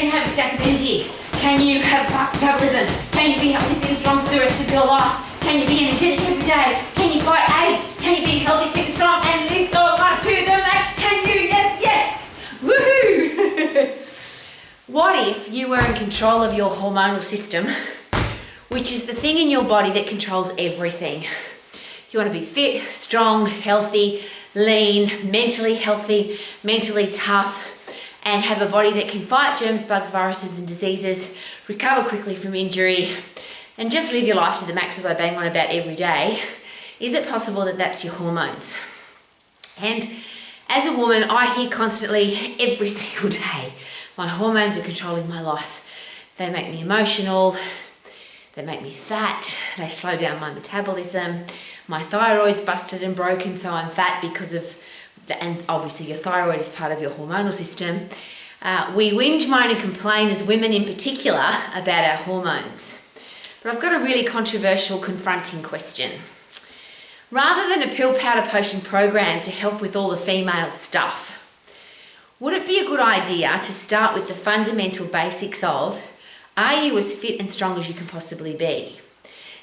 Can you have a stack of energy? Can you have fast metabolism? Can you be healthy, fit and strong for the rest of your life? Can you be energetic every day? Can you fight age? Can you be healthy, fit and strong and live your life to the max? Can you? Yes, yes! Woohoo! What if you were in control of your hormonal system, which is the thing in your body that controls everything? If you want to be fit, strong, healthy, lean, mentally healthy, mentally tough, and have a body that can fight germs, bugs, viruses and diseases, recover quickly from injury, and just live your life to the max, as I bang on about every day, is it possible that that's your hormones? And as a woman, I hear constantly, every single day, my hormones are controlling my life. They make me emotional, they make me fat, they slow down my metabolism, my thyroid's busted and broken, so I'm fat because of, and obviously your thyroid is part of your hormonal system. We whinge, moan and complain as women in particular about our hormones. But I've got a really controversial, confronting question. Rather than a pill, powder, potion program to help with all the female stuff, would it be a good idea to start with the fundamental basics of, are you as fit and strong as you can possibly be?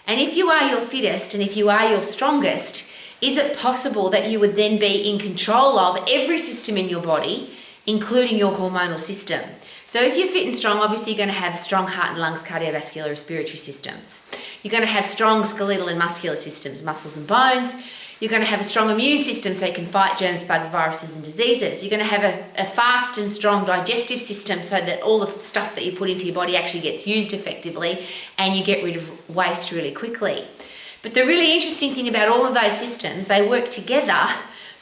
And if you are your fittest and if you are your strongest, is it possible that you would then be in control of every system in your body, including your hormonal system? So if you're fit and strong, obviously you're going to have strong heart and lungs, cardiovascular, respiratory systems. You're going to have strong skeletal and muscular systems, muscles and bones. You're going to have a strong immune system so you can fight germs, bugs, viruses and diseases. You're going to have a fast and strong digestive system so that all the stuff that you put into your body actually gets used effectively and you get rid of waste really quickly. But the really interesting thing about all of those systems, they work together,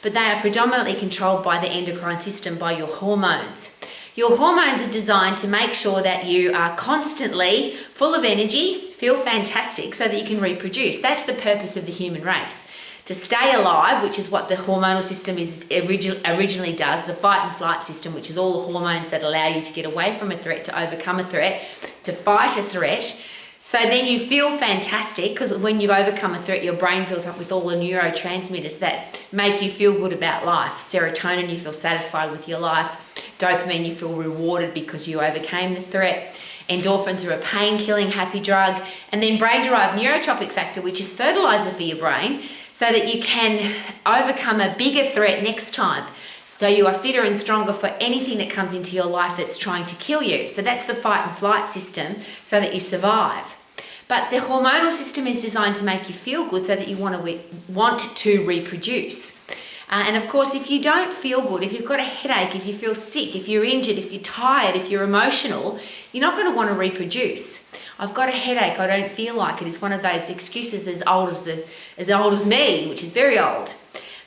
but they are predominantly controlled by the endocrine system, by your hormones. Your hormones are designed to make sure that you are constantly full of energy, feel fantastic so that you can reproduce. That's the purpose of the human race. To stay alive, which is what the hormonal system originally does, the fight and flight system, which is all the hormones that allow you to get away from a threat, to overcome a threat, to fight a threat. So then you feel fantastic because when you've overcome a threat, your brain fills up with all the neurotransmitters that make you feel good about life. Serotonin, you feel satisfied with your life. Dopamine, you feel rewarded because you overcame the threat. Endorphins are a pain-killing, happy drug. And then brain-derived neurotropic factor, which is fertilizer for your brain, so that you can overcome a bigger threat next time. So you are fitter and stronger for anything that comes into your life that's trying to kill you. So that's the fight and flight system, so that you survive. But the hormonal system is designed to make you feel good so that you want to reproduce. And of course, if you don't feel good, if you've got a headache, if you feel sick, if you're injured, if you're tired, if you're emotional, you're not going to want to reproduce. I've got a headache, I don't feel like it. It's one of those excuses as old as me, which is very old.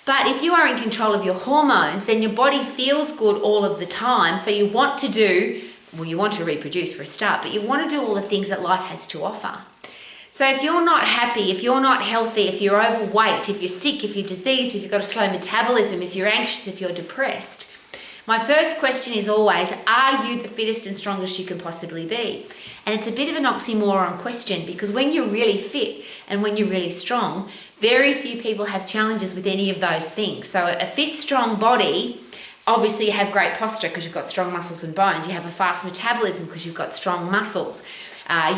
But if you are in control of your hormones, then your body feels good all of the time. So you want to reproduce for a start, but you want to do all the things that life has to offer. So if you're not happy, if you're not healthy, if you're overweight, if you're sick, if you're diseased, if you've got a slow metabolism, if you're anxious, if you're depressed, my first question is always, are you the fittest and strongest you can possibly be? And it's a bit of an oxymoron question because when you're really fit and when you're really strong, very few people have challenges with any of those things. So a fit, strong body, obviously you have great posture because you've got strong muscles and bones. You have a fast metabolism because you've got strong muscles.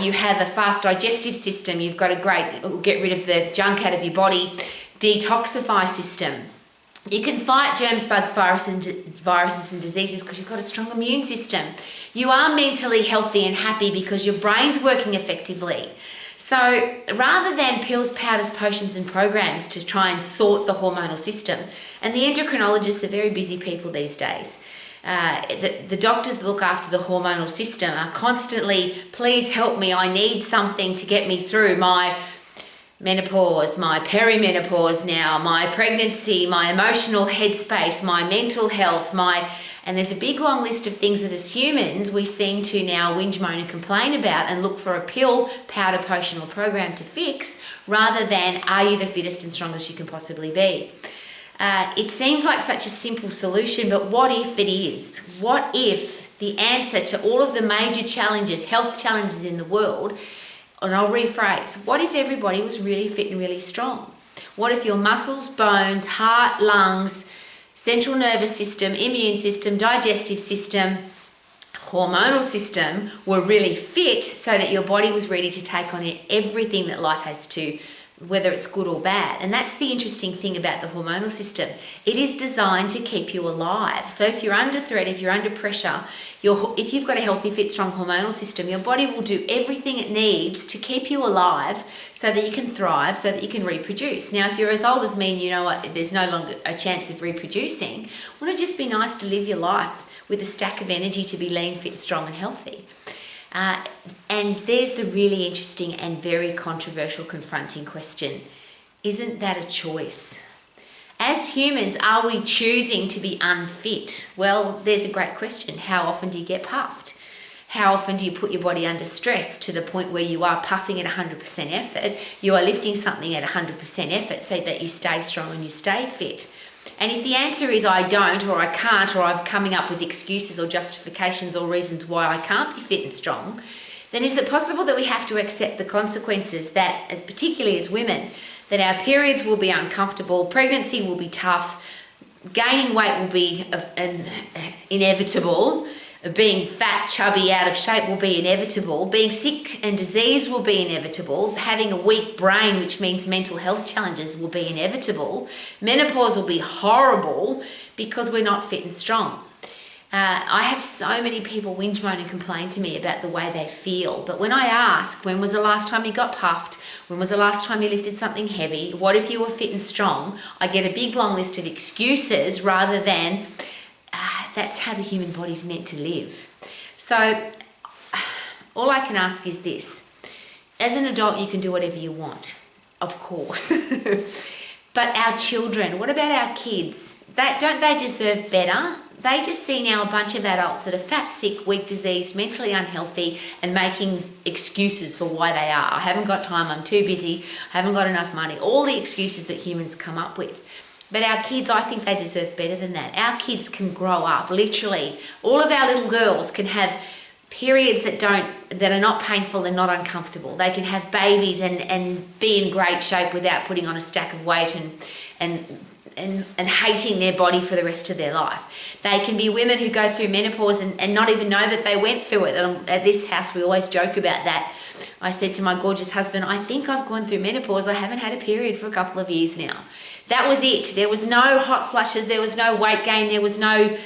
You have a fast digestive system. You've got a great get rid of the junk out of your body, detoxify system. You can fight germs, bugs, viruses and diseases because you've got a strong immune system. You are mentally healthy and happy because your brain's working effectively. So rather than pills, powders, potions and programs to try and sort the hormonal system, and the endocrinologists are very busy people these days, the doctors that look after the hormonal system are constantly, please help me, I need something to get me through my menopause, my perimenopause now, my pregnancy, my emotional headspace, my mental health, and there's a big long list of things that as humans we seem to now whinge, moan and complain about and look for a pill, powder, potion or program to fix rather than are you the fittest and strongest you can possibly be. It seems like such a simple solution, but what if it is? What if the answer to all of the major challenges, health challenges in the world, and I'll rephrase, what if everybody was really fit and really strong? What if your muscles, bones, heart, lungs, central nervous system, immune system, digestive system, hormonal system were really fit so that your body was ready to take on everything that life has to, whether it's good or bad. And that's the interesting thing about the hormonal system. It is designed to keep you alive. So if you're under threat, if you're under pressure, if you've got a healthy, fit, strong hormonal system, your body will do everything it needs to keep you alive so that you can thrive, so that you can reproduce. Now, if you're as old as me and you know what, there's no longer a chance of reproducing, wouldn't it just be nice to live your life with a stack of energy to be lean, fit, strong and healthy? And there's the really interesting and very controversial, confronting question. Isn't that a choice? As humans, are we choosing to be unfit? Well, there's a great question. How often do you get puffed? How often do you put your body under stress to the point where you are puffing at 100% effort? You are lifting something at 100% effort so that you stay strong and you stay fit. And if the answer is I don't, or I can't, or I'm coming up with excuses or justifications or reasons why I can't be fit and strong, then is it possible that we have to accept the consequences that, particularly as women, that our periods will be uncomfortable, pregnancy will be tough, gaining weight will be inevitable, being fat, chubby, out of shape will be inevitable, being sick and disease will be inevitable, having a weak brain, which means mental health challenges, will be inevitable, menopause will be horrible because we're not fit and strong. I have so many people whinge, moan and complain to me about the way they feel, but when I ask, when was the last time you got puffed, when was the last time you lifted something heavy, what if you were fit and strong, I get a big long list of excuses rather than that's how the human body's meant to live. So all I can ask is this. As an adult, you can do whatever you want, of course. But our children, what about our kids? Don't they deserve better? They just see now a bunch of adults that are fat, sick, weak, diseased, mentally unhealthy and making excuses for why they are. I haven't got time, I'm too busy, I haven't got enough money. All the excuses that humans come up with. But our kids, I think they deserve better than that. Our kids can grow up, literally. All of our little girls can have periods that are not painful and not uncomfortable. They can have babies and be in great shape without putting on a stack of weight and hating their body for the rest of their life. They can be women who go through menopause and not even know that they went through it. At this house, we always joke about that. I said to my gorgeous husband, I think I've gone through menopause. I haven't had a period for a couple of years now. That was it. There was no hot flushes. There was no weight gain. There was no,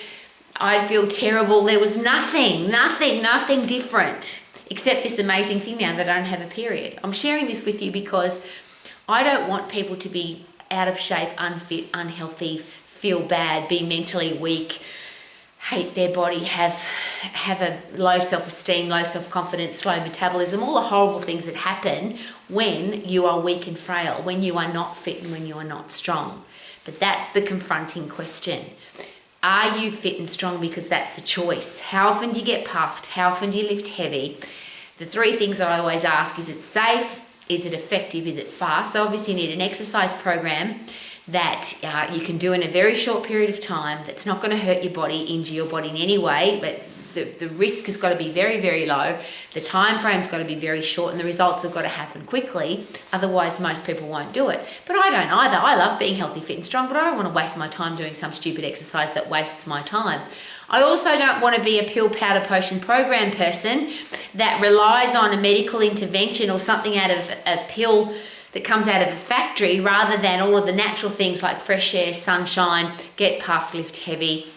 I feel terrible. There was nothing different except this amazing thing now that I don't have a period. I'm sharing this with you because I don't want people to be out of shape, unfit, unhealthy, feel bad, be mentally weak, hate their body, have a low self-esteem, low self-confidence, slow metabolism, all the horrible things that happen when you are weak and frail, when you are not fit and when you are not strong. But that's the confronting question. Are you fit and strong? Because that's a choice. How often do you get puffed? How often do you lift heavy? The three things that I always ask, is it safe? Is it effective? Is it fast? So obviously you need an exercise program that you can do in a very short period of time that's not going to hurt your body, injure your body in any way, but the risk has got to be very, very low. The time frame's got to be very short and the results have got to happen quickly. Otherwise, most people won't do it. But I don't either. I love being healthy, fit and strong, but I don't want to waste my time doing some stupid exercise that wastes my time. I also don't want to be a pill, powder, potion program person that relies on a medical intervention or something out of a pill that comes out of a factory rather than all of the natural things like fresh air, sunshine, get puffed, lift heavy.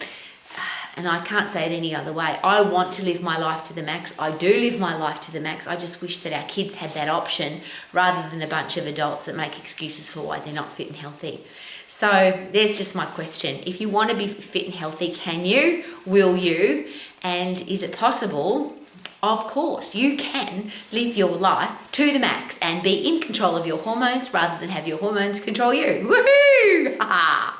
And I can't say it any other way. I want to live my life to the max. I do live my life to the max. I just wish that our kids had that option rather than a bunch of adults that make excuses for why they're not fit and healthy. So there's just my question. If you want to be fit and healthy, can you? Will you? And is it possible? Of course, you can live your life to the max and be in control of your hormones rather than have your hormones control you. Woohoo! Ha ha!